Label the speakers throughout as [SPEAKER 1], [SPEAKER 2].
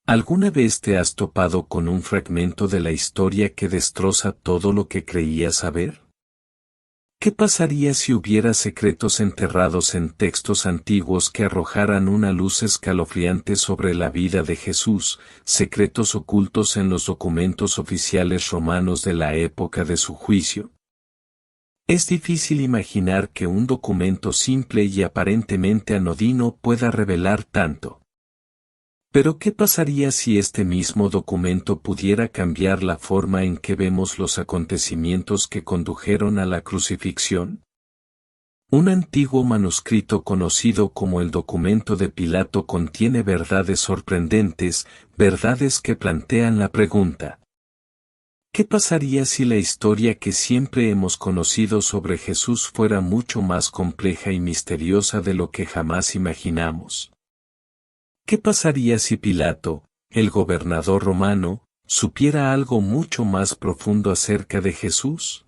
[SPEAKER 1] ¿Alguna vez te has topado con un fragmento de la historia que destroza todo lo que creías saber? ¿Qué pasaría si hubiera secretos enterrados en textos antiguos que arrojaran una luz escalofriante sobre la vida de Jesús, secretos ocultos en los documentos oficiales romanos de la época de su juicio? Es difícil imaginar que un documento simple y aparentemente anodino pueda revelar tanto. Pero ¿qué pasaría si este mismo documento pudiera cambiar la forma en que vemos los acontecimientos que condujeron a la crucifixión? Un antiguo manuscrito conocido como el documento de Pilato contiene verdades sorprendentes, verdades que plantean la pregunta: ¿qué pasaría si la historia que siempre hemos conocido sobre Jesús fuera mucho más compleja y misteriosa de lo que jamás imaginamos? ¿Qué pasaría si Pilato, el gobernador romano, supiera algo mucho más profundo acerca de Jesús?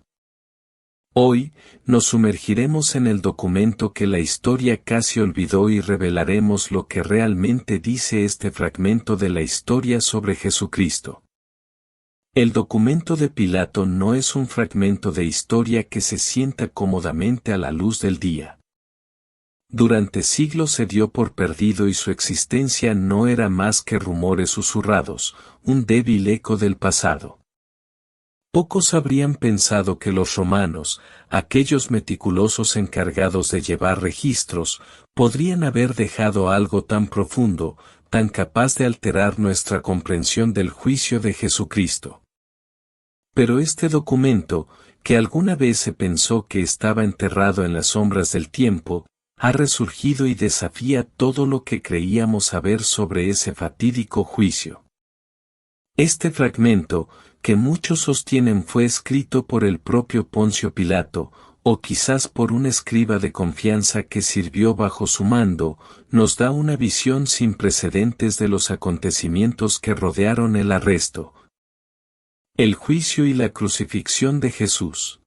[SPEAKER 1] Hoy, nos sumergiremos en el documento que la historia casi olvidó y revelaremos lo que realmente dice este fragmento de la historia sobre Jesucristo. El documento de Pilato no es un fragmento de historia que se sienta cómodamente a la luz del día. Durante siglos se dio por perdido y su existencia no era más que rumores susurrados, un débil eco del pasado. Pocos habrían pensado que los romanos, aquellos meticulosos encargados de llevar registros, podrían haber dejado algo tan profundo, tan capaz de alterar nuestra comprensión del juicio de Jesucristo. Pero este documento, que alguna vez se pensó que estaba enterrado en las sombras del tiempo, ha resurgido y desafía todo lo que creíamos saber sobre ese fatídico juicio. Este fragmento, que muchos sostienen fue escrito por el propio Poncio Pilato, o quizás por un escriba de confianza que sirvió bajo su mando, nos da una visión sin precedentes de los acontecimientos que rodearon el arresto, el juicio y la crucifixión de Jesús.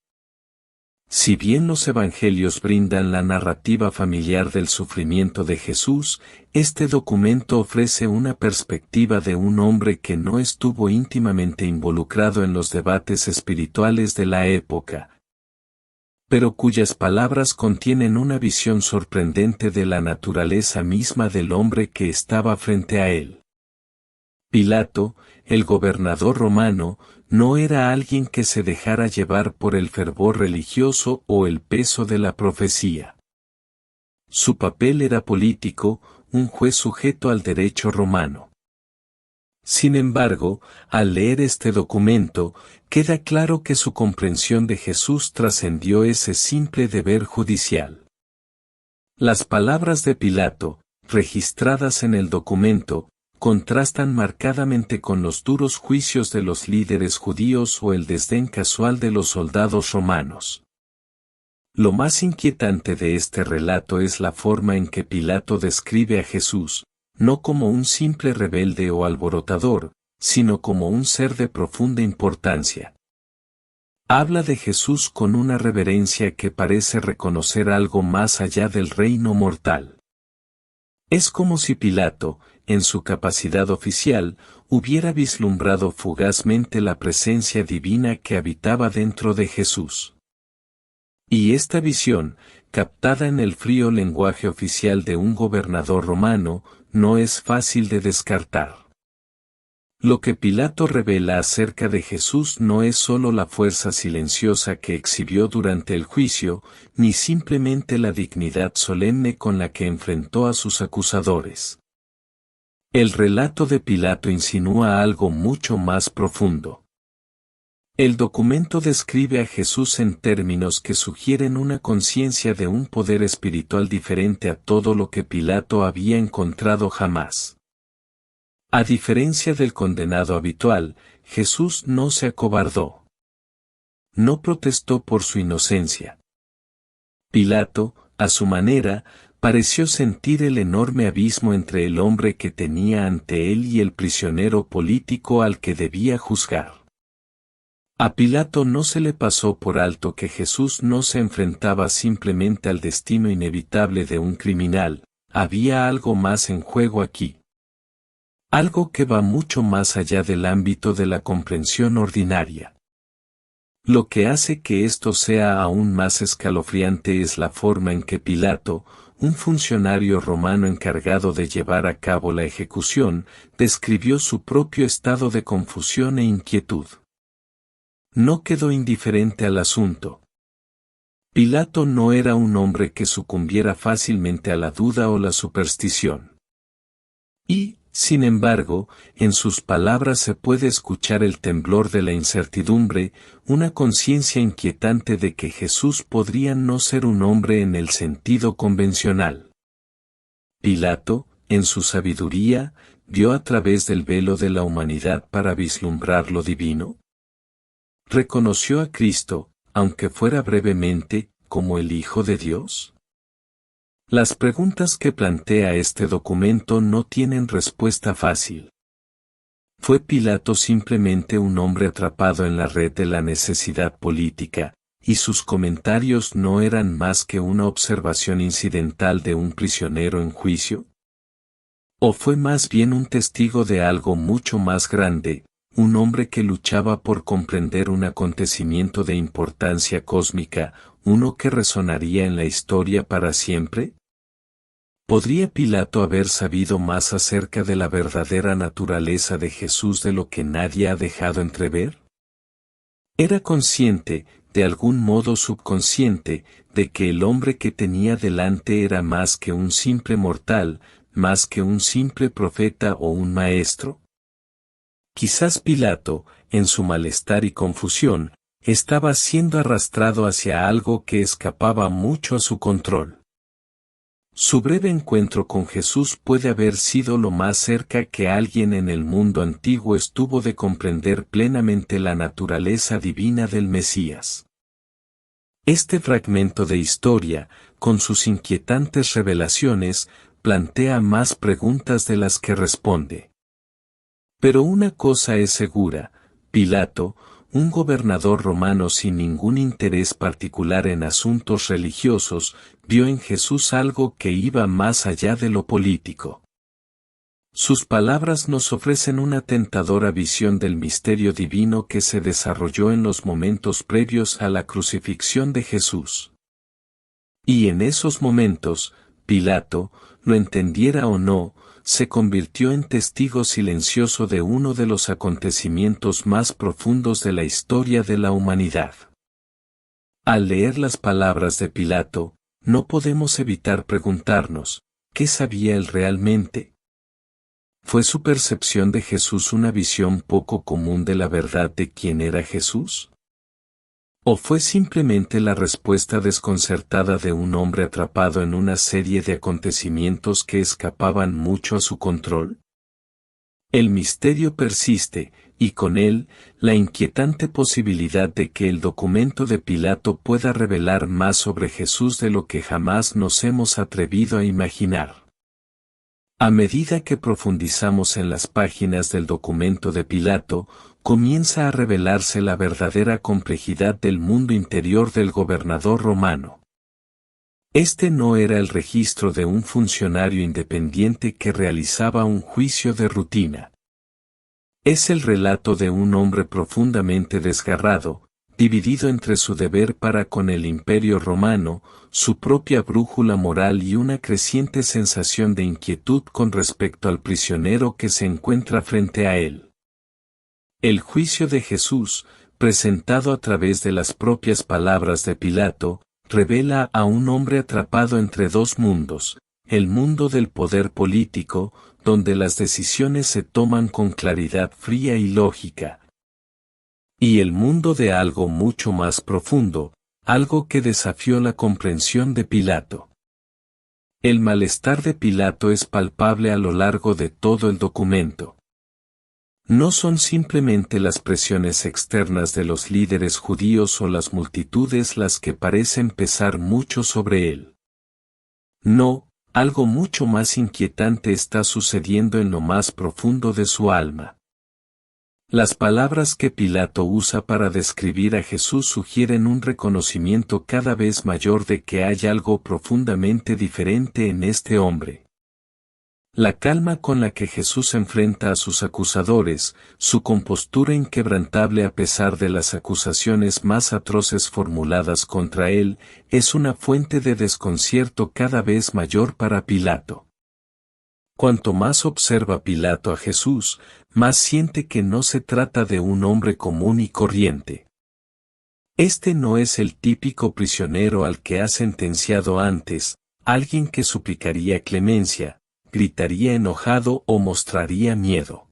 [SPEAKER 1] Si bien los evangelios brindan la narrativa familiar del sufrimiento de Jesús, este documento ofrece una perspectiva de un hombre que no estuvo íntimamente involucrado en los debates espirituales de la época, pero cuyas palabras contienen una visión sorprendente de la naturaleza misma del hombre que estaba frente a él. Pilato, el gobernador romano, no era alguien que se dejara llevar por el fervor religioso o el peso de la profecía. Su papel era político, un juez sujeto al derecho romano. Sin embargo, al leer este documento, queda claro que su comprensión de Jesús trascendió ese simple deber judicial. Las palabras de Pilato, registradas en el documento, contrastan marcadamente con los duros juicios de los líderes judíos o el desdén casual de los soldados romanos. Lo más inquietante de este relato es la forma en que Pilato describe a Jesús, no como un simple rebelde o alborotador, sino como un ser de profunda importancia. Habla de Jesús con una reverencia que parece reconocer algo más allá del reino mortal. Es como si Pilato, en su capacidad oficial, hubiera vislumbrado fugazmente la presencia divina que habitaba dentro de Jesús. Y esta visión, captada en el frío lenguaje oficial de un gobernador romano, no es fácil de descartar. Lo que Pilato revela acerca de Jesús no es sólo la fuerza silenciosa que exhibió durante el juicio, ni simplemente la dignidad solemne con la que enfrentó a sus acusadores. El relato de Pilato insinúa algo mucho más profundo. El documento describe a Jesús en términos que sugieren una conciencia de un poder espiritual diferente a todo lo que Pilato había encontrado jamás. A diferencia del condenado habitual, Jesús no se acobardó. No protestó por su inocencia. Pilato, a su manera, pareció sentir el enorme abismo entre el hombre que tenía ante él y el prisionero político al que debía juzgar. A Pilato no se le pasó por alto que Jesús no se enfrentaba simplemente al destino inevitable de un criminal, había algo más en juego aquí. Algo que va mucho más allá del ámbito de la comprensión ordinaria. Lo que hace que esto sea aún más escalofriante es la forma en que Pilato, un funcionario romano encargado de llevar a cabo la ejecución, describió su propio estado de confusión e inquietud. No quedó indiferente al asunto. Pilato no era un hombre que sucumbiera fácilmente a la duda o la superstición. Y, sin embargo, en sus palabras se puede escuchar el temblor de la incertidumbre, una conciencia inquietante de que Jesús podría no ser un hombre en el sentido convencional. Pilato, en su sabiduría, vio a través del velo de la humanidad para vislumbrar lo divino. ¿Reconoció a Cristo, aunque fuera brevemente, como el Hijo de Dios? Las preguntas que plantea este documento no tienen respuesta fácil. ¿Fue Pilato simplemente un hombre atrapado en la red de la necesidad política, y sus comentarios no eran más que una observación incidental de un prisionero en juicio? ¿O fue más bien un testigo de algo mucho más grande, un hombre que luchaba por comprender un acontecimiento de importancia cósmica, uno que resonaría en la historia para siempre? ¿Podría Pilato haber sabido más acerca de la verdadera naturaleza de Jesús de lo que nadie ha dejado entrever? Era consciente, de algún modo subconsciente, de que el hombre que tenía delante era más que un simple mortal, más que un simple profeta o un maestro. Quizás Pilato, en su malestar y confusión, estaba siendo arrastrado hacia algo que escapaba mucho a su control. Su breve encuentro con Jesús puede haber sido lo más cerca que alguien en el mundo antiguo estuvo de comprender plenamente la naturaleza divina del Mesías. Este fragmento de historia, con sus inquietantes revelaciones, plantea más preguntas de las que responde. Pero una cosa es segura, Pilato, un gobernador romano sin ningún interés particular en asuntos religiosos, vio en Jesús algo que iba más allá de lo político. Sus palabras nos ofrecen una tentadora visión del misterio divino que se desarrolló en los momentos previos a la crucifixión de Jesús. Y en esos momentos, Pilato, lo entendiera o no, se convirtió en testigo silencioso de uno de los acontecimientos más profundos de la historia de la humanidad. Al leer las palabras de Pilato, no podemos evitar preguntarnos, ¿qué sabía él realmente? ¿Fue su percepción de Jesús una visión poco común de la verdad de quién era Jesús? ¿O fue simplemente la respuesta desconcertada de un hombre atrapado en una serie de acontecimientos que escapaban mucho a su control? El misterio persiste, y con él, la inquietante posibilidad de que el documento de Pilato pueda revelar más sobre Jesús de lo que jamás nos hemos atrevido a imaginar. A medida que profundizamos en las páginas del documento de Pilato, comienza a revelarse la verdadera complejidad del mundo interior del gobernador romano. Este no era el registro de un funcionario independiente que realizaba un juicio de rutina. Es el relato de un hombre profundamente desgarrado, dividido entre su deber para con el Imperio Romano, su propia brújula moral y una creciente sensación de inquietud con respecto al prisionero que se encuentra frente a él. El juicio de Jesús, presentado a través de las propias palabras de Pilato, revela a un hombre atrapado entre dos mundos, el mundo del poder político, donde las decisiones se toman con claridad fría y lógica, y el mundo de algo mucho más profundo, algo que desafió la comprensión de Pilato. El malestar de Pilato es palpable a lo largo de todo el documento. No son simplemente las presiones externas de los líderes judíos o las multitudes las que parecen pesar mucho sobre él. No, algo mucho más inquietante está sucediendo en lo más profundo de su alma. Las palabras que Pilato usa para describir a Jesús sugieren un reconocimiento cada vez mayor de que hay algo profundamente diferente en este hombre. La calma con la que Jesús enfrenta a sus acusadores, su compostura inquebrantable a pesar de las acusaciones más atroces formuladas contra él, es una fuente de desconcierto cada vez mayor para Pilato. Cuanto más observa Pilato a Jesús, más siente que no se trata de un hombre común y corriente. Este no es el típico prisionero al que ha sentenciado antes, alguien que suplicaría clemencia, gritaría enojado o mostraría miedo.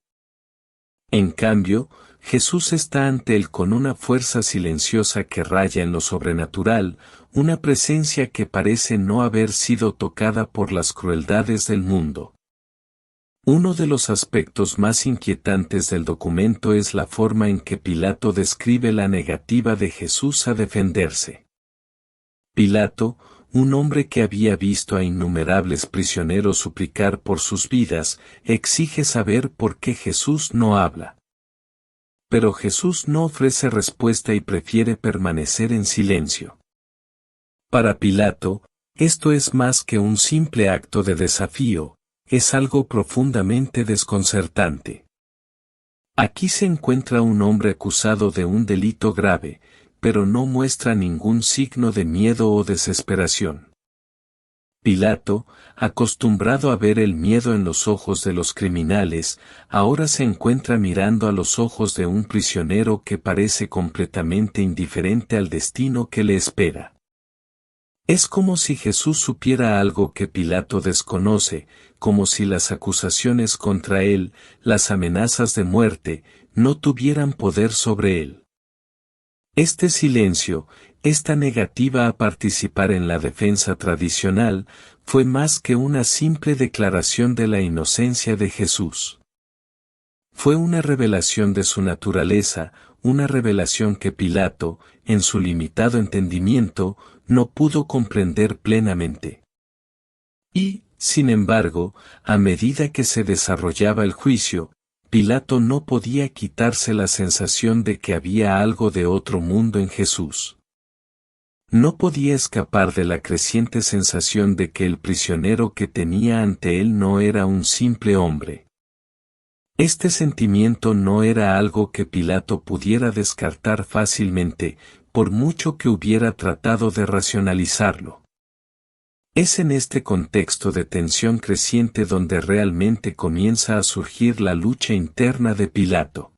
[SPEAKER 1] En cambio, Jesús está ante él con una fuerza silenciosa que raya en lo sobrenatural, una presencia que parece no haber sido tocada por las crueldades del mundo. Uno de los aspectos más inquietantes del documento es la forma en que Pilato describe la negativa de Jesús a defenderse. Pilato, un hombre que había visto a innumerables prisioneros suplicar por sus vidas, exige saber por qué Jesús no habla. Pero Jesús no ofrece respuesta y prefiere permanecer en silencio. Para Pilato, esto es más que un simple acto de desafío, es algo profundamente desconcertante. Aquí se encuentra un hombre acusado de un delito grave, pero no muestra ningún signo de miedo o desesperación. Pilato, acostumbrado a ver el miedo en los ojos de los criminales, ahora se encuentra mirando a los ojos de un prisionero que parece completamente indiferente al destino que le espera. Es como si Jesús supiera algo que Pilato desconoce, como si las acusaciones contra él, las amenazas de muerte, no tuvieran poder sobre él. Este silencio, esta negativa a participar en la defensa tradicional, fue más que una simple declaración de la inocencia de Jesús. Fue una revelación de su naturaleza, una revelación que Pilato, en su limitado entendimiento, no pudo comprender plenamente. Y, sin embargo, a medida que se desarrollaba el juicio, Pilato no podía quitarse la sensación de que había algo de otro mundo en Jesús. No podía escapar de la creciente sensación de que el prisionero que tenía ante él no era un simple hombre. Este sentimiento no era algo que Pilato pudiera descartar fácilmente, por mucho que hubiera tratado de racionalizarlo. Es en este contexto de tensión creciente donde realmente comienza a surgir la lucha interna de Pilato.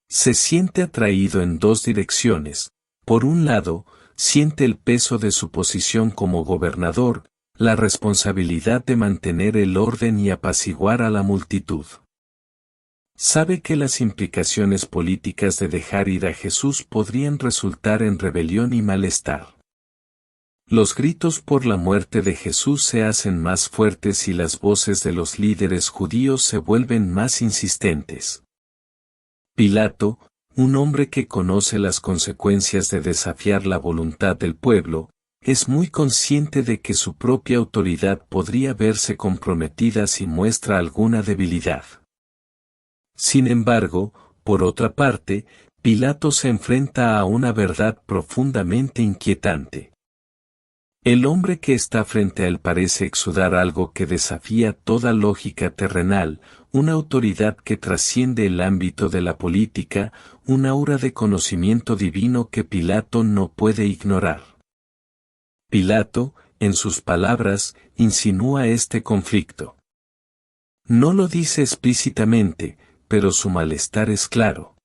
[SPEAKER 1] Se siente atraído en dos direcciones. Por un lado, siente el peso de su posición como gobernador, la responsabilidad de mantener el orden y apaciguar a la multitud. Sabe que las implicaciones políticas de dejar ir a Jesús podrían resultar en rebelión y malestar. Los gritos por la muerte de Jesús se hacen más fuertes y las voces de los líderes judíos se vuelven más insistentes. Pilato, un hombre que conoce las consecuencias de desafiar la voluntad del pueblo, es muy consciente de que su propia autoridad podría verse comprometida si muestra alguna debilidad. Sin embargo, por otra parte, Pilato se enfrenta a una verdad profundamente inquietante. El hombre que está frente a él parece exudar algo que desafía toda lógica terrenal, una autoridad que trasciende el ámbito de la política, un aura de conocimiento divino que Pilato no puede ignorar. Pilato, en sus palabras, insinúa este conflicto. No lo dice explícitamente, pero su malestar es claro.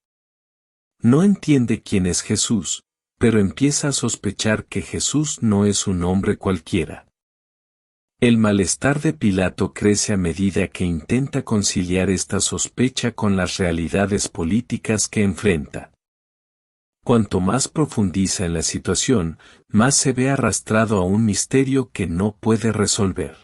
[SPEAKER 1] No entiende quién es Jesús, pero empieza a sospechar que Jesús no es un hombre cualquiera. El malestar de Pilato crece a medida que intenta conciliar esta sospecha con las realidades políticas que enfrenta. Cuanto más profundiza en la situación, más se ve arrastrado a un misterio que no puede resolver.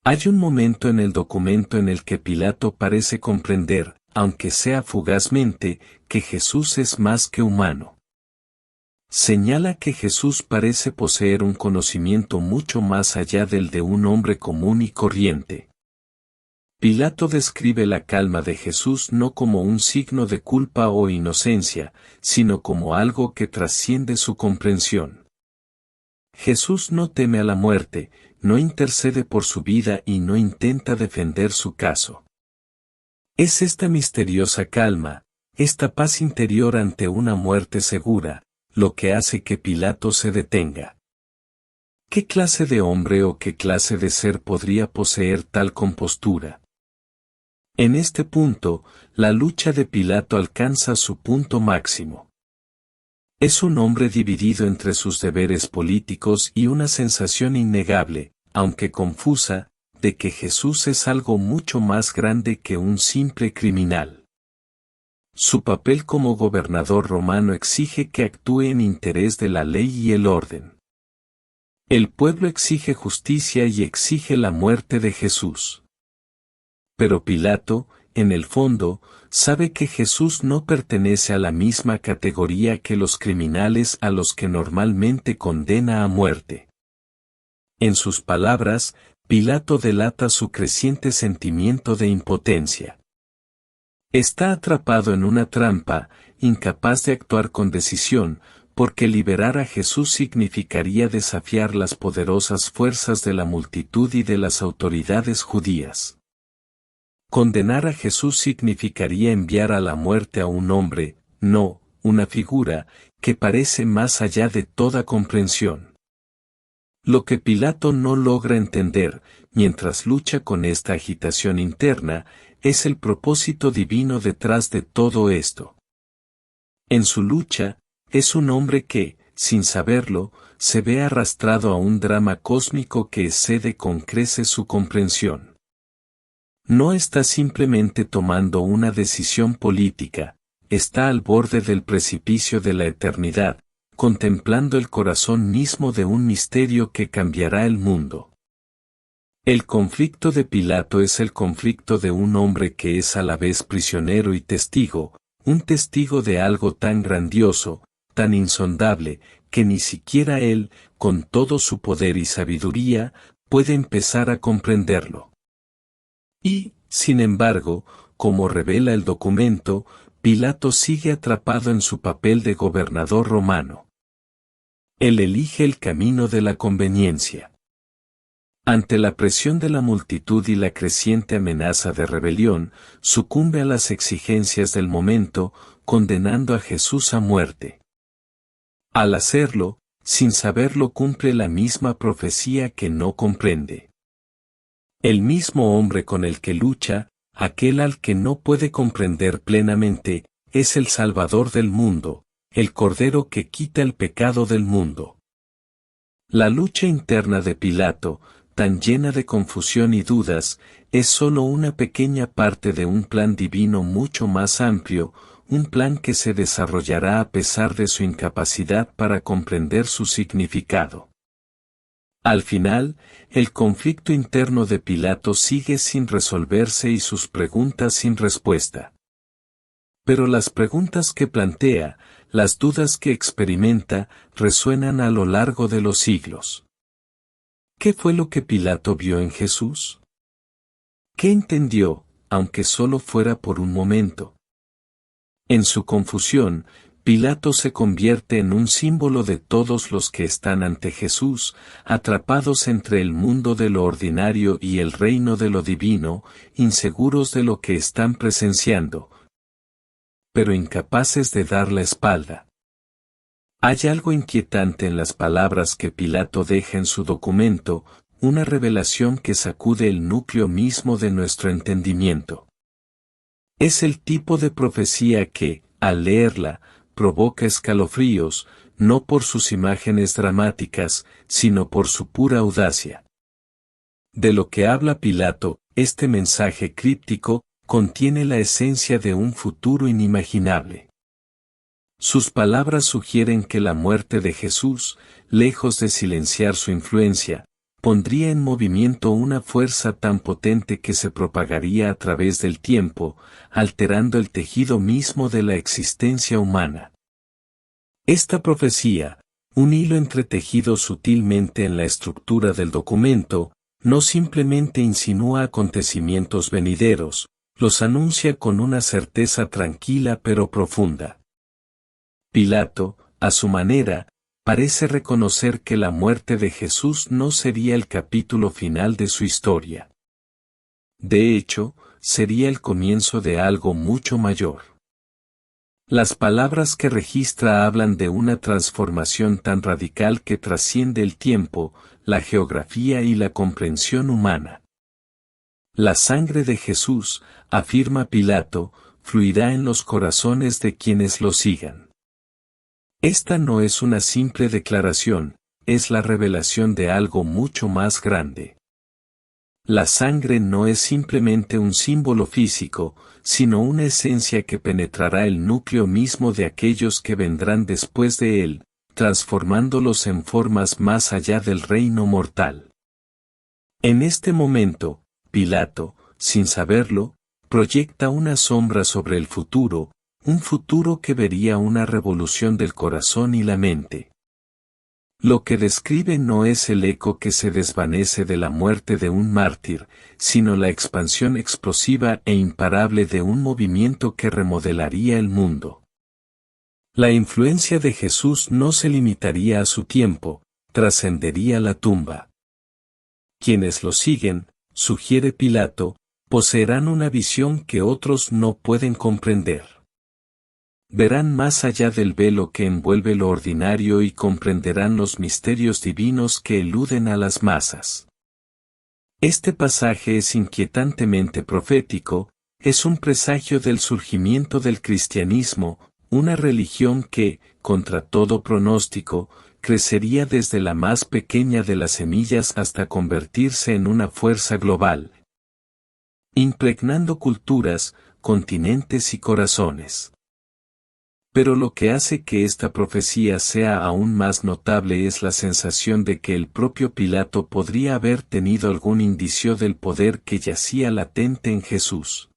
[SPEAKER 1] Hay un momento en el documento en el que Pilato parece comprender, aunque sea fugazmente, que Jesús es más que humano. Señala que Jesús parece poseer un conocimiento mucho más allá del de un hombre común y corriente. Pilato describe la calma de Jesús no como un signo de culpa o inocencia, sino como algo que trasciende su comprensión. Jesús no teme a la muerte, no intercede por su vida y no intenta defender su caso. Es esta misteriosa calma, esta paz interior ante una muerte segura, lo que hace que Pilato se detenga. ¿Qué clase de hombre o qué clase de ser podría poseer tal compostura? En este punto, la lucha de Pilato alcanza su punto máximo. Es un hombre dividido entre sus deberes políticos y una sensación innegable, aunque confusa, de que Jesús es algo mucho más grande que un simple criminal. Su papel como gobernador romano exige que actúe en interés de la ley y el orden. El pueblo exige justicia y exige la muerte de Jesús. Pero Pilato, en el fondo, sabe que Jesús no pertenece a la misma categoría que los criminales a los que normalmente condena a muerte. En sus palabras, Pilato delata su creciente sentimiento de impotencia. Está atrapado en una trampa, incapaz de actuar con decisión, porque liberar a Jesús significaría desafiar las poderosas fuerzas de la multitud y de las autoridades judías. Condenar a Jesús significaría enviar a la muerte a un hombre, no, una figura, que parece más allá de toda comprensión. Lo que Pilato no logra entender, mientras lucha con esta agitación interna, es el propósito divino detrás de todo esto. En su lucha, es un hombre que, sin saberlo, se ve arrastrado a un drama cósmico que excede con creces su comprensión. No está simplemente tomando una decisión política, está al borde del precipicio de la eternidad, contemplando el corazón mismo de un misterio que cambiará el mundo. El conflicto de Pilato es el conflicto de un hombre que es a la vez prisionero y testigo, un testigo de algo tan grandioso, tan insondable, que ni siquiera él, con todo su poder y sabiduría, puede empezar a comprenderlo. Y, sin embargo, como revela el documento, Pilato sigue atrapado en su papel de gobernador romano. Él elige el camino de la conveniencia. Ante la presión de la multitud y la creciente amenaza de rebelión, sucumbe a las exigencias del momento, condenando a Jesús a muerte. Al hacerlo, sin saberlo cumple la misma profecía que no comprende. El mismo hombre con el que lucha, aquel al que no puede comprender plenamente, es el Salvador del mundo, el Cordero que quita el pecado del mundo. La lucha interna de Pilato, tan llena de confusión y dudas, es sólo una pequeña parte de un plan divino mucho más amplio, un plan que se desarrollará a pesar de su incapacidad para comprender su significado. Al final, el conflicto interno de Pilato sigue sin resolverse y sus preguntas sin respuesta. Pero las preguntas que plantea, las dudas que experimenta, resuenan a lo largo de los siglos. ¿Qué fue lo que Pilato vio en Jesús? ¿Qué entendió, aunque solo fuera por un momento? En su confusión, Pilato se convierte en un símbolo de todos los que están ante Jesús, atrapados entre el mundo de lo ordinario y el reino de lo divino, inseguros de lo que están presenciando, pero incapaces de dar la espalda. Hay algo inquietante en las palabras que Pilato deja en su documento, una revelación que sacude el núcleo mismo de nuestro entendimiento. Es el tipo de profecía que, al leerla, provoca escalofríos, no por sus imágenes dramáticas, sino por su pura audacia. De lo que habla Pilato, este mensaje críptico, contiene la esencia de un futuro inimaginable. Sus palabras sugieren que la muerte de Jesús, lejos de silenciar su influencia, pondría en movimiento una fuerza tan potente que se propagaría a través del tiempo, alterando el tejido mismo de la existencia humana. Esta profecía, un hilo entretejido sutilmente en la estructura del documento, no simplemente insinúa acontecimientos venideros, los anuncia con una certeza tranquila pero profunda. Pilato, a su manera, parece reconocer que la muerte de Jesús no sería el capítulo final de su historia. De hecho, sería el comienzo de algo mucho mayor. Las palabras que registra hablan de una transformación tan radical que trasciende el tiempo, la geografía y la comprensión humana. La sangre de Jesús, afirma Pilato, fluirá en los corazones de quienes lo sigan. Esta no es una simple declaración, es la revelación de algo mucho más grande. La sangre no es simplemente un símbolo físico, sino una esencia que penetrará el núcleo mismo de aquellos que vendrán después de él, transformándolos en formas más allá del reino mortal. En este momento, Pilato, sin saberlo, proyecta una sombra sobre el futuro, un futuro que vería una revolución del corazón y la mente. Lo que describe no es el eco que se desvanece de la muerte de un mártir, sino la expansión explosiva e imparable de un movimiento que remodelaría el mundo. La influencia de Jesús no se limitaría a su tiempo, trascendería la tumba. Quienes lo siguen, sugiere Pilato, poseerán una visión que otros no pueden comprender. Verán más allá del velo que envuelve lo ordinario y comprenderán los misterios divinos que eluden a las masas. Este pasaje es inquietantemente profético, es un presagio del surgimiento del cristianismo, una religión que, contra todo pronóstico, crecería desde la más pequeña de las semillas hasta convertirse en una fuerza global, impregnando culturas, continentes y corazones. Pero lo que hace que esta profecía sea aún más notable es la sensación de que el propio Pilato podría haber tenido algún indicio del poder que yacía latente en Jesús.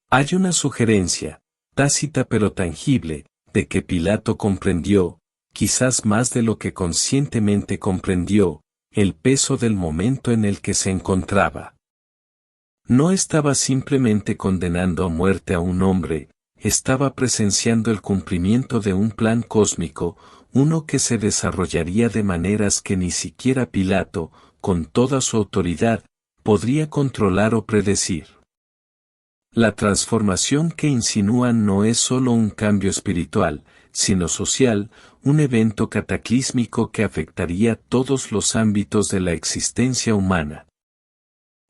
[SPEAKER 1] Hay una sugerencia, tácita pero tangible, de que Pilato comprendió, quizás más de lo que conscientemente comprendió, el peso del momento en el que se encontraba. No estaba simplemente condenando a muerte a un hombre, estaba presenciando el cumplimiento de un plan cósmico, uno que se desarrollaría de maneras que ni siquiera Pilato, con toda su autoridad, podría controlar o predecir. La transformación que insinúan no es solo un cambio espiritual, sino social, un evento cataclísmico que afectaría todos los ámbitos de la existencia humana.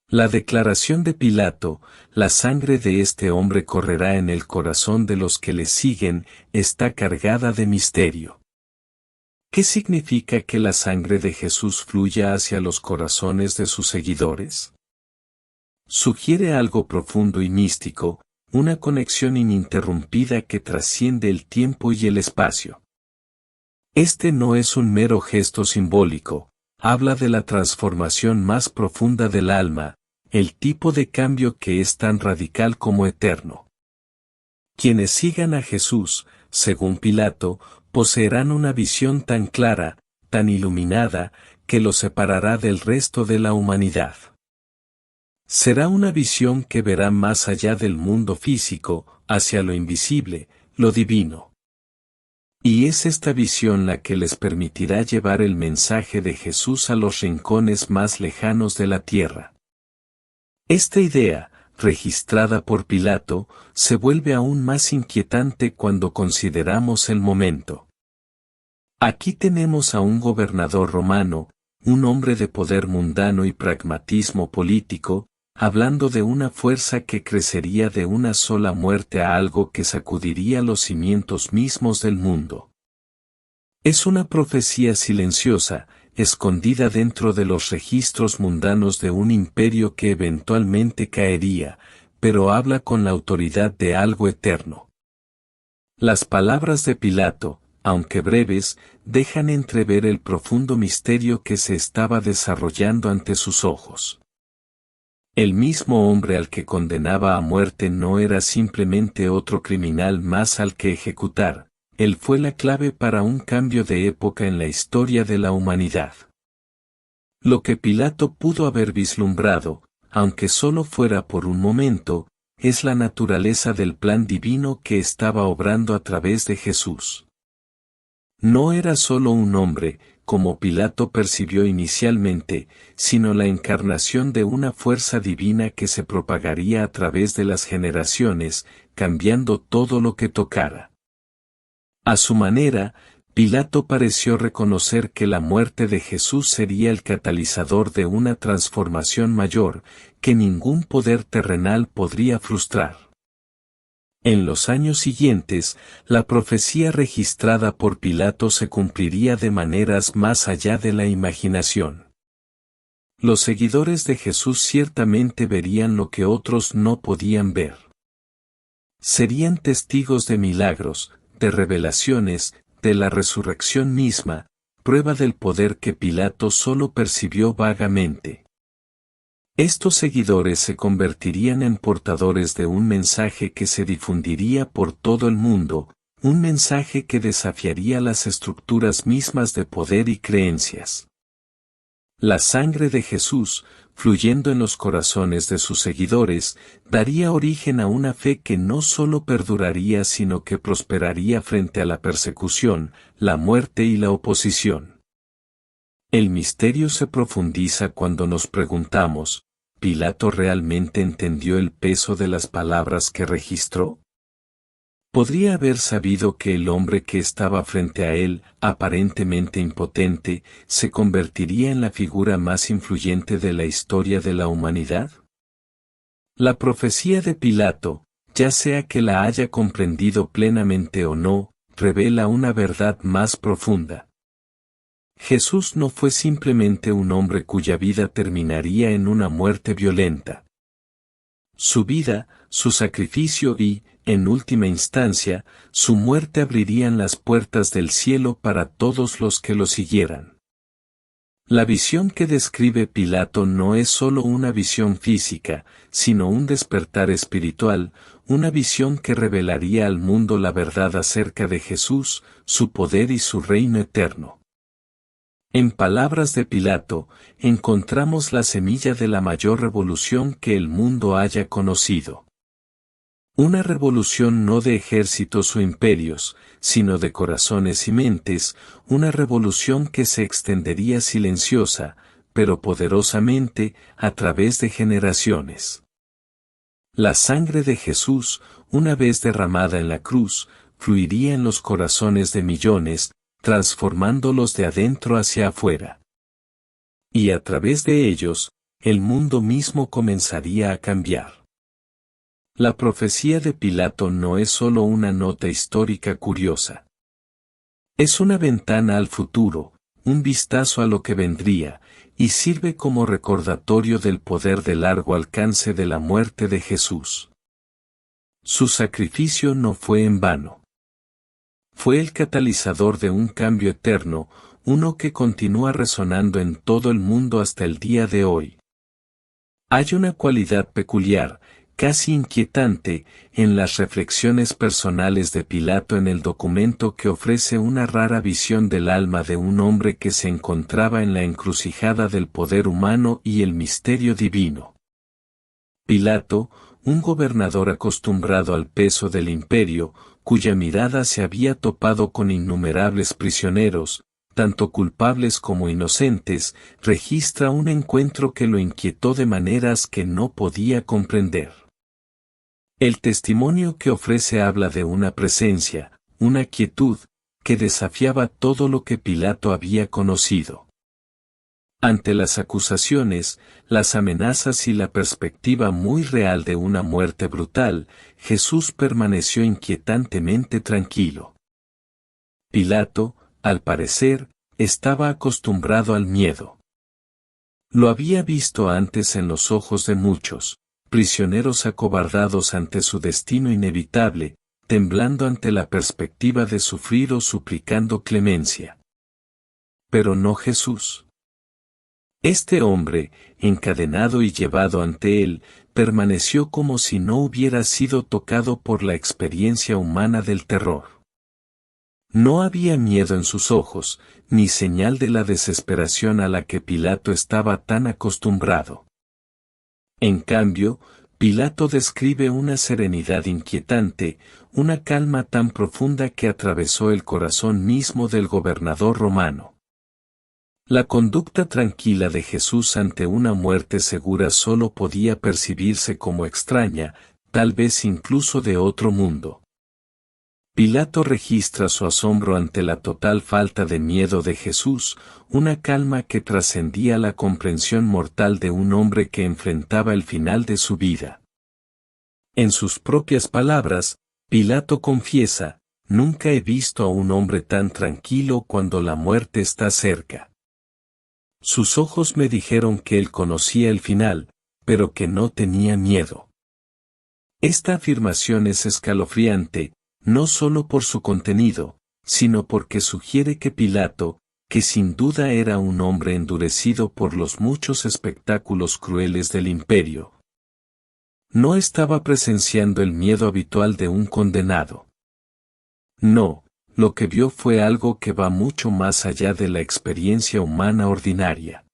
[SPEAKER 1] La declaración de Pilato, la sangre de este hombre correrá en el corazón de los que le siguen, está cargada de misterio. ¿Qué significa que la sangre de Jesús fluya hacia los corazones de sus seguidores? Sugiere algo profundo y místico, una conexión ininterrumpida que trasciende el tiempo y el espacio. Este no es un mero gesto simbólico, habla de la transformación más profunda del alma, el tipo de cambio que es tan radical como eterno. Quienes sigan a Jesús, según Pilato, poseerán una visión tan clara, tan iluminada, que los separará del resto de la humanidad. Será una visión que verá más allá del mundo físico, hacia lo invisible, lo divino. Y es esta visión la que les permitirá llevar el mensaje de Jesús a los rincones más lejanos de la tierra. Esta idea, registrada por Pilato, se vuelve aún más inquietante cuando consideramos el momento. Aquí tenemos a un gobernador romano, un hombre de poder mundano y pragmatismo político, hablando de una fuerza que crecería de una sola muerte a algo que sacudiría los cimientos mismos del mundo. Es una profecía silenciosa, escondida dentro de los registros mundanos de un imperio que eventualmente caería, pero habla con la autoridad de algo eterno. Las palabras de Pilato, aunque breves, dejan entrever el profundo misterio que se estaba desarrollando ante sus ojos. El mismo hombre al que condenaba a muerte no era simplemente otro criminal más al que ejecutar, él fue la clave para un cambio de época en la historia de la humanidad. Lo que Pilato pudo haber vislumbrado, aunque solo fuera por un momento, es la naturaleza del plan divino que estaba obrando a través de Jesús. No era solo un hombre, como Pilato percibió inicialmente, sino la encarnación de una fuerza divina que se propagaría a través de las generaciones, cambiando todo lo que tocara. A su manera, Pilato pareció reconocer que la muerte de Jesús sería el catalizador de una transformación mayor, que ningún poder terrenal podría frustrar. En los años siguientes, la profecía registrada por Pilato se cumpliría de maneras más allá de la imaginación. Los seguidores de Jesús ciertamente verían lo que otros no podían ver. Serían testigos de milagros, de revelaciones, de la resurrección misma, prueba del poder que Pilato solo percibió vagamente. Estos seguidores se convertirían en portadores de un mensaje que se difundiría por todo el mundo, un mensaje que desafiaría las estructuras mismas de poder y creencias. La sangre de Jesús, fluyendo en los corazones de sus seguidores, daría origen a una fe que no solo perduraría sino que prosperaría frente a la persecución, la muerte y la oposición. El misterio se profundiza cuando nos preguntamos, ¿Pilato realmente entendió el peso de las palabras que registró? ¿Podría haber sabido que el hombre que estaba frente a él, aparentemente impotente, se convertiría en la figura más influyente de la historia de la humanidad? La profecía de Pilato, ya sea que la haya comprendido plenamente o no, revela una verdad más profunda. Jesús no fue simplemente un hombre cuya vida terminaría en una muerte violenta. Su vida, su sacrificio y, en última instancia, su muerte abrirían las puertas del cielo para todos los que lo siguieran. La visión que describe Pilato no es solo una visión física, sino un despertar espiritual, una visión que revelaría al mundo la verdad acerca de Jesús, su poder y su reino eterno. En palabras de Pilato, encontramos la semilla de la mayor revolución que el mundo haya conocido. Una revolución no de ejércitos o imperios, sino de corazones y mentes, una revolución que se extendería silenciosa, pero poderosamente, a través de generaciones. La sangre de Jesús, una vez derramada en la cruz, fluiría en los corazones de millones, transformándolos de adentro hacia afuera. Y a través de ellos, el mundo mismo comenzaría a cambiar. La profecía de Pilato no es solo una nota histórica curiosa. Es una ventana al futuro, un vistazo a lo que vendría, y sirve como recordatorio del poder de largo alcance de la muerte de Jesús. Su sacrificio no fue en vano. Fue el catalizador de un cambio eterno, uno que continúa resonando en todo el mundo hasta el día de hoy. Hay una cualidad peculiar, casi inquietante, en las reflexiones personales de Pilato en el documento que ofrece una rara visión del alma de un hombre que se encontraba en la encrucijada del poder humano y el misterio divino. Pilato, un gobernador acostumbrado al peso del imperio, cuya mirada se había topado con innumerables prisioneros, tanto culpables como inocentes, registra un encuentro que lo inquietó de maneras que no podía comprender. El testimonio que ofrece habla de una presencia, una quietud, que desafiaba todo lo que Pilato había conocido. Ante las acusaciones, las amenazas y la perspectiva muy real de una muerte brutal, Jesús permaneció inquietantemente tranquilo. Pilato, al parecer, estaba acostumbrado al miedo. Lo había visto antes en los ojos de muchos, prisioneros acobardados ante su destino inevitable, temblando ante la perspectiva de sufrir o suplicando clemencia. Pero no Jesús. Este hombre, encadenado y llevado ante él, permaneció como si no hubiera sido tocado por la experiencia humana del terror. No había miedo en sus ojos, ni señal de la desesperación a la que Pilato estaba tan acostumbrado. En cambio, Pilato describe una serenidad inquietante, una calma tan profunda que atravesó el corazón mismo del gobernador romano. La conducta tranquila de Jesús ante una muerte segura solo podía percibirse como extraña, tal vez incluso de otro mundo. Pilato registra su asombro ante la total falta de miedo de Jesús, una calma que trascendía la comprensión mortal de un hombre que enfrentaba el final de su vida. En sus propias palabras, Pilato confiesa, «Nunca he visto a un hombre tan tranquilo cuando la muerte está cerca». Sus ojos me dijeron que él conocía el final, pero que no tenía miedo. Esta afirmación es escalofriante, no solo por su contenido, sino porque sugiere que Pilato, que sin duda era un hombre endurecido por los muchos espectáculos crueles del imperio, no estaba presenciando el miedo habitual de un condenado. No, lo que vio fue algo que va mucho más allá de la experiencia humana ordinaria.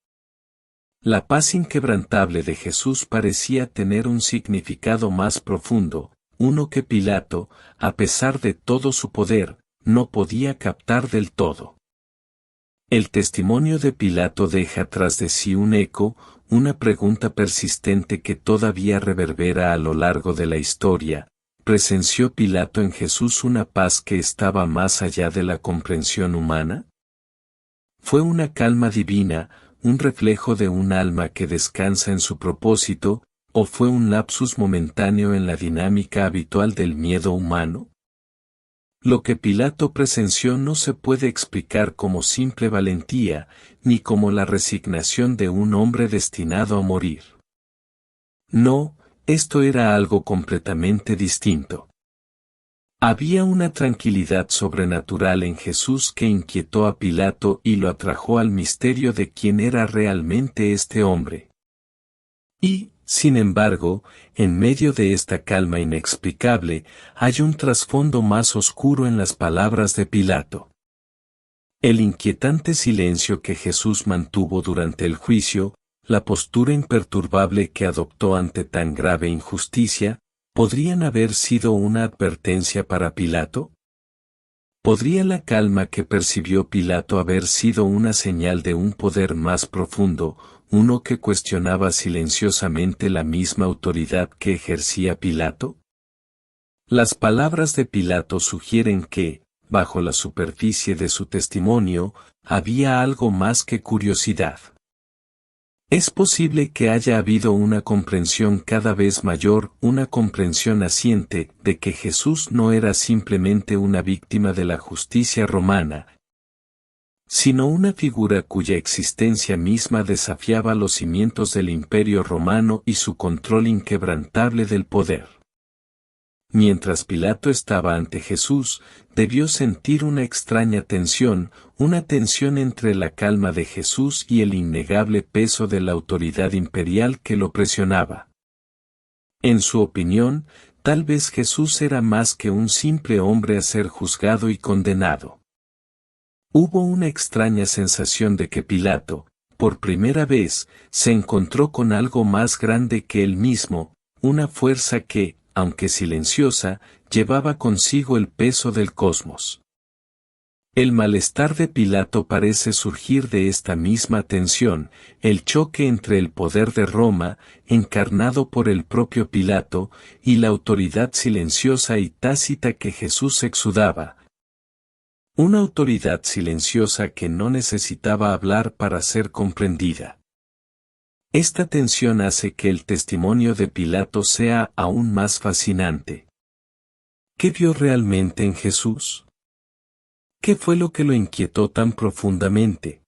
[SPEAKER 1] La paz inquebrantable de Jesús parecía tener un significado más profundo, uno que Pilato, a pesar de todo su poder, no podía captar del todo. El testimonio de Pilato deja tras de sí un eco, una pregunta persistente que todavía reverbera a lo largo de la historia. ¿Presenció Pilato en Jesús una paz que estaba más allá de la comprensión humana? ¿Fue una calma divina, un reflejo de un alma que descansa en su propósito, o fue un lapsus momentáneo en la dinámica habitual del miedo humano? Lo que Pilato presenció no se puede explicar como simple valentía, ni como la resignación de un hombre destinado a morir. No, esto era algo completamente distinto. Había una tranquilidad sobrenatural en Jesús que inquietó a Pilato y lo atrajo al misterio de quién era realmente este hombre. Y, sin embargo, en medio de esta calma inexplicable, hay un trasfondo más oscuro en las palabras de Pilato. El inquietante silencio que Jesús mantuvo durante el juicio, la postura imperturbable que adoptó ante tan grave injusticia, ¿podrían haber sido una advertencia para Pilato? ¿Podría la calma que percibió Pilato haber sido una señal de un poder más profundo, uno que cuestionaba silenciosamente la misma autoridad que ejercía Pilato? Las palabras de Pilato sugieren que, bajo la superficie de su testimonio, había algo más que curiosidad. Es posible que haya habido una comprensión cada vez mayor, una comprensión naciente, de que Jesús no era simplemente una víctima de la justicia romana, sino una figura cuya existencia misma desafiaba los cimientos del Imperio romano y su control inquebrantable del poder. Mientras Pilato estaba ante Jesús, debió sentir una extraña tensión, una tensión entre la calma de Jesús y el innegable peso de la autoridad imperial que lo presionaba. En su opinión, tal vez Jesús era más que un simple hombre a ser juzgado y condenado. Hubo una extraña sensación de que Pilato, por primera vez, se encontró con algo más grande que él mismo, una fuerza que, aunque silenciosa, llevaba consigo el peso del cosmos. El malestar de Pilato parece surgir de esta misma tensión, el choque entre el poder de Roma, encarnado por el propio Pilato, y la autoridad silenciosa y tácita que Jesús exudaba. Una autoridad silenciosa que no necesitaba hablar para ser comprendida. Esta tensión hace que el testimonio de Pilato sea aún más fascinante. ¿Qué vio realmente en Jesús? ¿Qué fue lo que lo inquietó tan profundamente?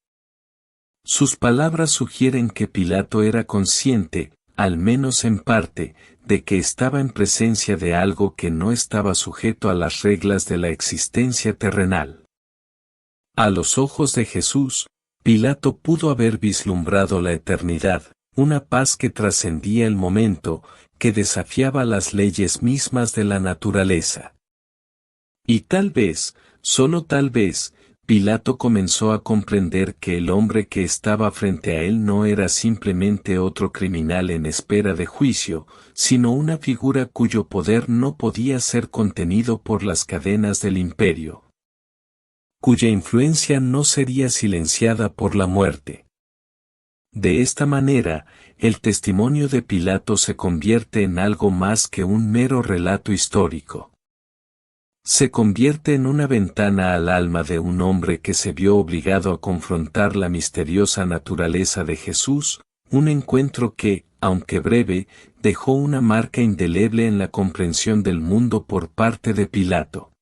[SPEAKER 1] Sus palabras sugieren que Pilato era consciente, al menos en parte, de que estaba en presencia de algo que no estaba sujeto a las reglas de la existencia terrenal. A los ojos de Jesús, Pilato pudo haber vislumbrado la eternidad, una paz que trascendía el momento, que desafiaba las leyes mismas de la naturaleza. Y tal vez, solo tal vez, Pilato comenzó a comprender que el hombre que estaba frente a él no era simplemente otro criminal en espera de juicio, sino una figura cuyo poder no podía ser contenido por las cadenas del imperio, cuya influencia no sería silenciada por la muerte. De esta manera, el testimonio de Pilato se convierte en algo más que un mero relato histórico. Se convierte en una ventana al alma de un hombre que se vio obligado a confrontar la misteriosa naturaleza de Jesús, un encuentro que, aunque breve, dejó una marca indeleble en la comprensión del mundo por parte de Pilato.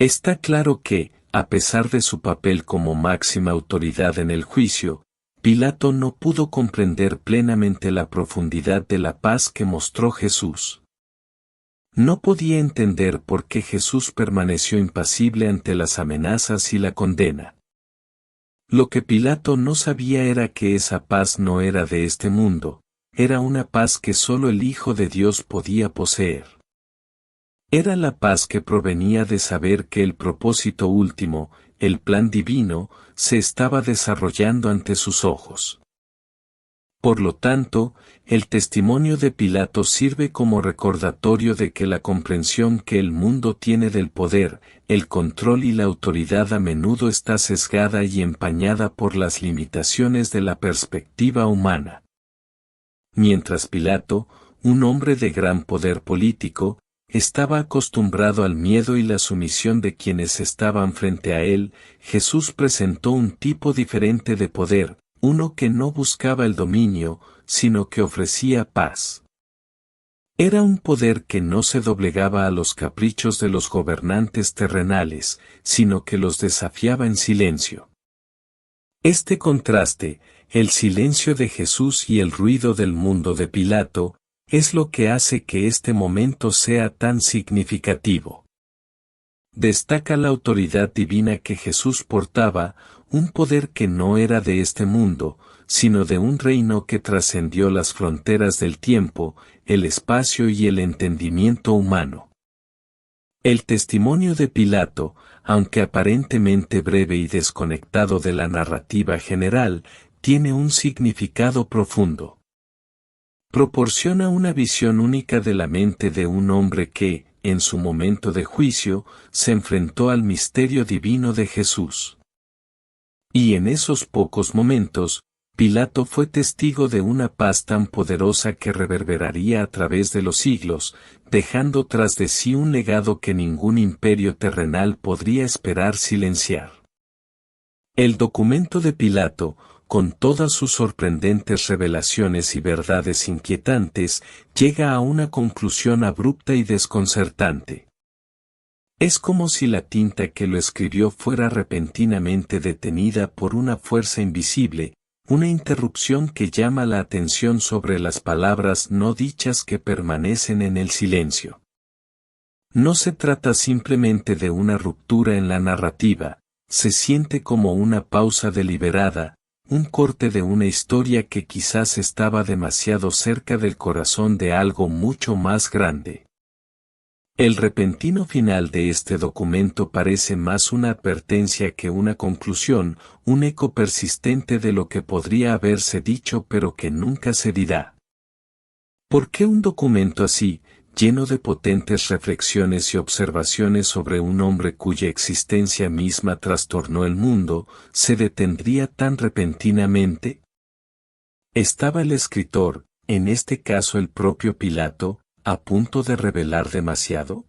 [SPEAKER 1] Está claro que, a pesar de su papel como máxima autoridad en el juicio, Pilato no pudo comprender plenamente la profundidad de la paz que mostró Jesús. No podía entender por qué Jesús permaneció impasible ante las amenazas y la condena. Lo que Pilato no sabía era que esa paz no era de este mundo, era una paz que solo el Hijo de Dios podía poseer. Era la paz que provenía de saber que el propósito último, el plan divino, se estaba desarrollando ante sus ojos. Por lo tanto, el testimonio de Pilato sirve como recordatorio de que la comprensión que el mundo tiene del poder, el control y la autoridad a menudo está sesgada y empañada por las limitaciones de la perspectiva humana. Mientras Pilato, un hombre de gran poder político, estaba acostumbrado al miedo y la sumisión de quienes estaban frente a él, Jesús presentó un tipo diferente de poder, uno que no buscaba el dominio, sino que ofrecía paz. Era un poder que no se doblegaba a los caprichos de los gobernantes terrenales, sino que los desafiaba en silencio. Este contraste, el silencio de Jesús y el ruido del mundo de Pilato, es lo que hace que este momento sea tan significativo. Destaca la autoridad divina que Jesús portaba, un poder que no era de este mundo, sino de un reino que trascendió las fronteras del tiempo, el espacio y el entendimiento humano. El testimonio de Pilato, aunque aparentemente breve y desconectado de la narrativa general, tiene un significado profundo. Proporciona una visión única de la mente de un hombre que, en su momento de juicio, se enfrentó al misterio divino de Jesús. Y en esos pocos momentos, Pilato fue testigo de una paz tan poderosa que reverberaría a través de los siglos, dejando tras de sí un legado que ningún imperio terrenal podría esperar silenciar. El documento de Pilato, con todas sus sorprendentes revelaciones y verdades inquietantes, llega a una conclusión abrupta y desconcertante. Es como si la tinta que lo escribió fuera repentinamente detenida por una fuerza invisible, una interrupción que llama la atención sobre las palabras no dichas que permanecen en el silencio. No se trata simplemente de una ruptura en la narrativa, se siente como una pausa deliberada, un corte de una historia que quizás estaba demasiado cerca del corazón de algo mucho más grande. El repentino final de este documento parece más una advertencia que una conclusión, un eco persistente de lo que podría haberse dicho pero que nunca se dirá. ¿Por qué un documento así, lleno de potentes reflexiones y observaciones sobre un hombre cuya existencia misma trastornó el mundo, se detendría tan repentinamente? ¿Estaba el escritor, en este caso el propio Pilato, a punto de revelar demasiado?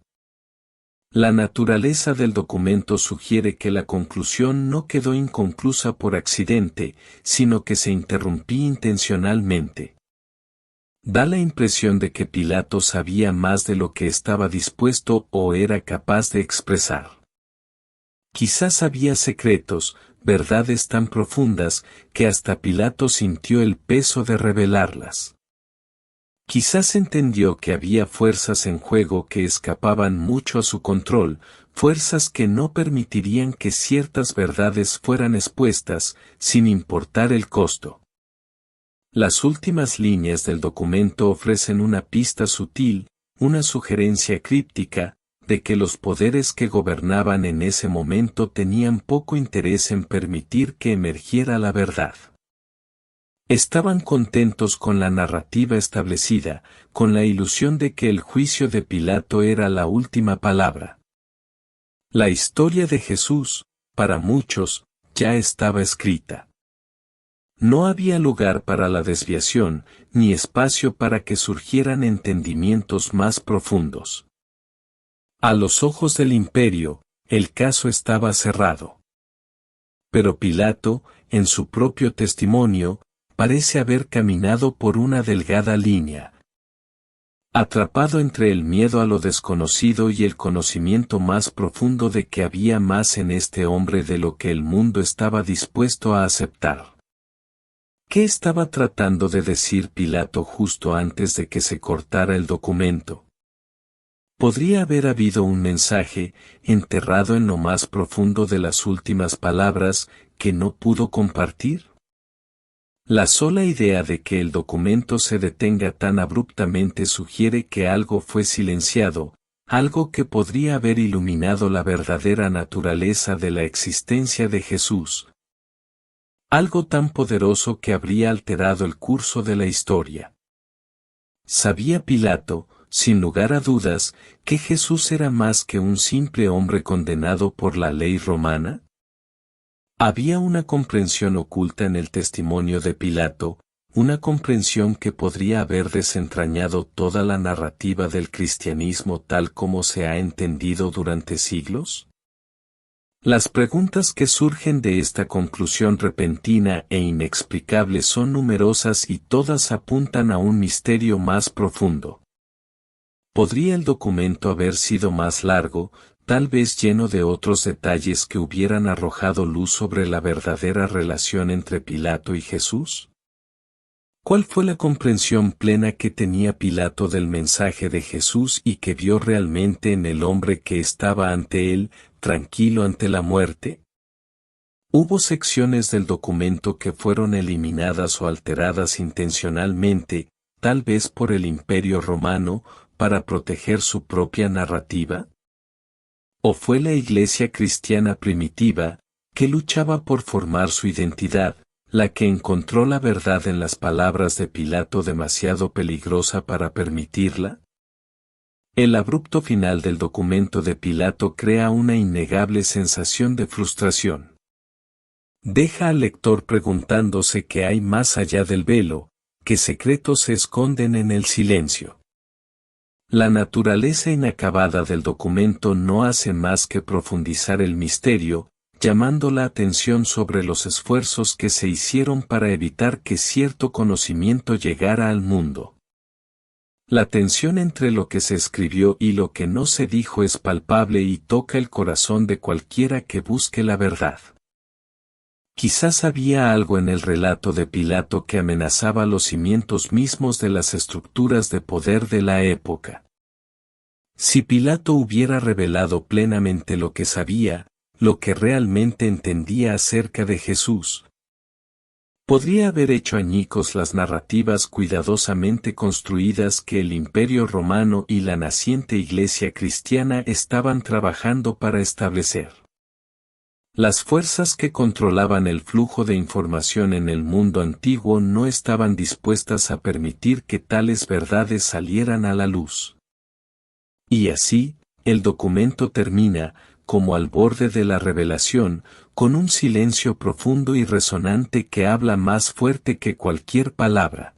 [SPEAKER 1] La naturaleza del documento sugiere que la conclusión no quedó inconclusa por accidente, sino que se interrumpía intencionalmente. Da la impresión de que Pilato sabía más de lo que estaba dispuesto o era capaz de expresar. Quizás había secretos, verdades tan profundas, que hasta Pilato sintió el peso de revelarlas. Quizás entendió que había fuerzas en juego que escapaban mucho a su control, fuerzas que no permitirían que ciertas verdades fueran expuestas, sin importar el costo. Las últimas líneas del documento ofrecen una pista sutil, una sugerencia críptica, de que los poderes que gobernaban en ese momento tenían poco interés en permitir que emergiera la verdad. Estaban contentos con la narrativa establecida, con la ilusión de que el juicio de Pilato era la última palabra. La historia de Jesús, para muchos, ya estaba escrita. No había lugar para la desviación, ni espacio para que surgieran entendimientos más profundos. A los ojos del imperio, el caso estaba cerrado. Pero Pilato, en su propio testimonio, parece haber caminado por una delgada línea. Atrapado entre el miedo a lo desconocido y el conocimiento más profundo de que había más en este hombre de lo que el mundo estaba dispuesto a aceptar. ¿Qué estaba tratando de decir Pilato justo antes de que se cortara el documento? ¿Podría haber habido un mensaje, enterrado en lo más profundo de las últimas palabras, que no pudo compartir? La sola idea de que el documento se detenga tan abruptamente sugiere que algo fue silenciado, algo que podría haber iluminado la verdadera naturaleza de la existencia de Jesús. Algo tan poderoso que habría alterado el curso de la historia. ¿Sabía Pilato, sin lugar a dudas, que Jesús era más que un simple hombre condenado por la ley romana? Había una comprensión oculta en el testimonio de Pilato, una comprensión que podría haber desentrañado toda la narrativa del cristianismo tal como se ha entendido durante siglos. Las preguntas que surgen de esta conclusión repentina e inexplicable son numerosas y todas apuntan a un misterio más profundo. ¿Podría el documento haber sido más largo, tal vez lleno de otros detalles que hubieran arrojado luz sobre la verdadera relación entre Pilato y Jesús? ¿Cuál fue la comprensión plena que tenía Pilato del mensaje de Jesús y que vio realmente en el hombre que estaba ante él, tranquilo ante la muerte? Hubo secciones del documento que fueron eliminadas o alteradas intencionalmente, tal vez por el Imperio Romano, para proteger su propia narrativa. ¿O fue la Iglesia cristiana primitiva, que luchaba por formar su identidad, la que encontró la verdad en las palabras de Pilato demasiado peligrosa para permitirla? El abrupto final del documento de Pilato crea una innegable sensación de frustración. Deja al lector preguntándose qué hay más allá del velo, qué secretos se esconden en el silencio. La naturaleza inacabada del documento no hace más que profundizar el misterio, llamando la atención sobre los esfuerzos que se hicieron para evitar que cierto conocimiento llegara al mundo. La tensión entre lo que se escribió y lo que no se dijo es palpable y toca el corazón de cualquiera que busque la verdad. Quizás había algo en el relato de Pilato que amenazaba los cimientos mismos de las estructuras de poder de la época. Si Pilato hubiera revelado plenamente lo que sabía, lo que realmente entendía acerca de Jesús, podría haber hecho añicos las narrativas cuidadosamente construidas que el Imperio Romano y la naciente Iglesia cristiana estaban trabajando para establecer. Las fuerzas que controlaban el flujo de información en el mundo antiguo no estaban dispuestas a permitir que tales verdades salieran a la luz. Y así, el documento termina, como al borde de la revelación, con un silencio profundo y resonante que habla más fuerte que cualquier palabra.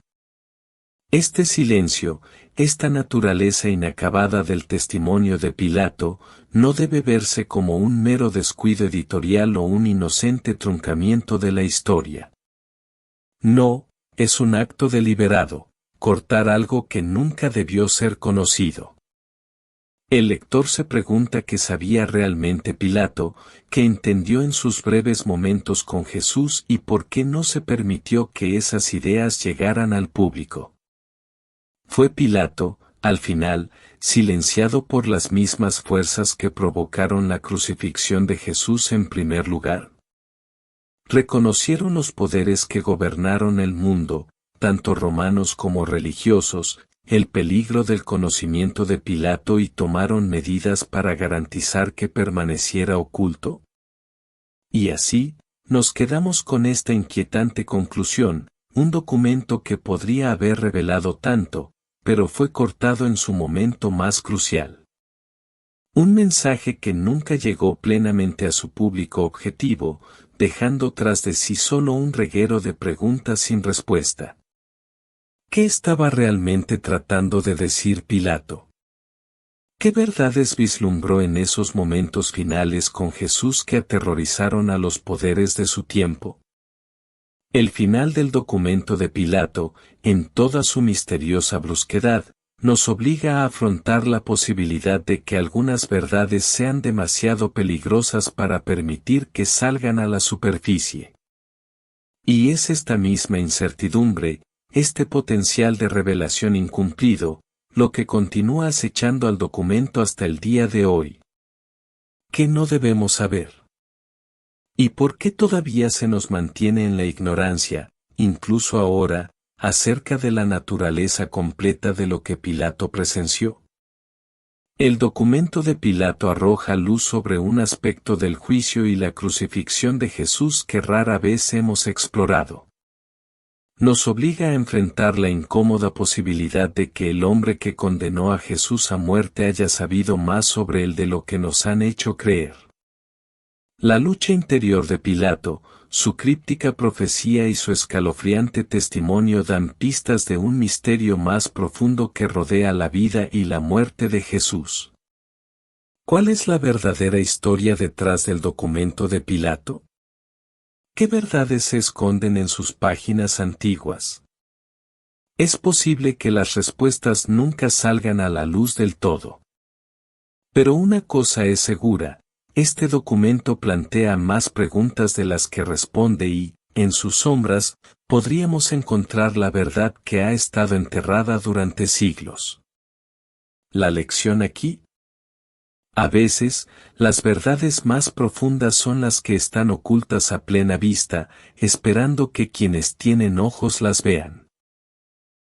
[SPEAKER 1] Este silencio, esta naturaleza inacabada del testimonio de Pilato, no debe verse como un mero descuido editorial o un inocente truncamiento de la historia. No, es un acto deliberado, cortar algo que nunca debió ser conocido. El lector se pregunta qué sabía realmente Pilato, qué entendió en sus breves momentos con Jesús y por qué no se permitió que esas ideas llegaran al público. Fue Pilato, al final, silenciado por las mismas fuerzas que provocaron la crucifixión de Jesús en primer lugar. Reconocieron los poderes que gobernaron el mundo, tanto romanos como religiosos, el peligro del conocimiento de Pilato y tomaron medidas para garantizar que permaneciera oculto? Y así, nos quedamos con esta inquietante conclusión, un documento que podría haber revelado tanto, pero fue cortado en su momento más crucial. Un mensaje que nunca llegó plenamente a su público objetivo, dejando tras de sí solo un reguero de preguntas sin respuesta. ¿Qué estaba realmente tratando de decir Pilato? ¿Qué verdades vislumbró en esos momentos finales con Jesús que aterrorizaron a los poderes de su tiempo? El final del documento de Pilato, en toda su misteriosa brusquedad, nos obliga a afrontar la posibilidad de que algunas verdades sean demasiado peligrosas para permitir que salgan a la superficie. Y es esta misma incertidumbre, este potencial de revelación incumplido, lo que continúa acechando al documento hasta el día de hoy. ¿Qué no debemos saber? ¿Y por qué todavía se nos mantiene en la ignorancia, incluso ahora, acerca de la naturaleza completa de lo que Pilato presenció? El documento de Pilato arroja luz sobre un aspecto del juicio y la crucifixión de Jesús que rara vez hemos explorado. Nos obliga a enfrentar la incómoda posibilidad de que el hombre que condenó a Jesús a muerte haya sabido más sobre él de lo que nos han hecho creer. La lucha interior de Pilato, su críptica profecía y su escalofriante testimonio dan pistas de un misterio más profundo que rodea la vida y la muerte de Jesús. ¿Cuál es la verdadera historia detrás del documento de Pilato? ¿Qué verdades se esconden en sus páginas antiguas? Es posible que las respuestas nunca salgan a la luz del todo. Pero una cosa es segura. Este documento plantea más preguntas de las que responde y, en sus sombras, podríamos encontrar la verdad que ha estado enterrada durante siglos. ¿La lección aquí? A veces, las verdades más profundas son las que están ocultas a plena vista, esperando que quienes tienen ojos las vean.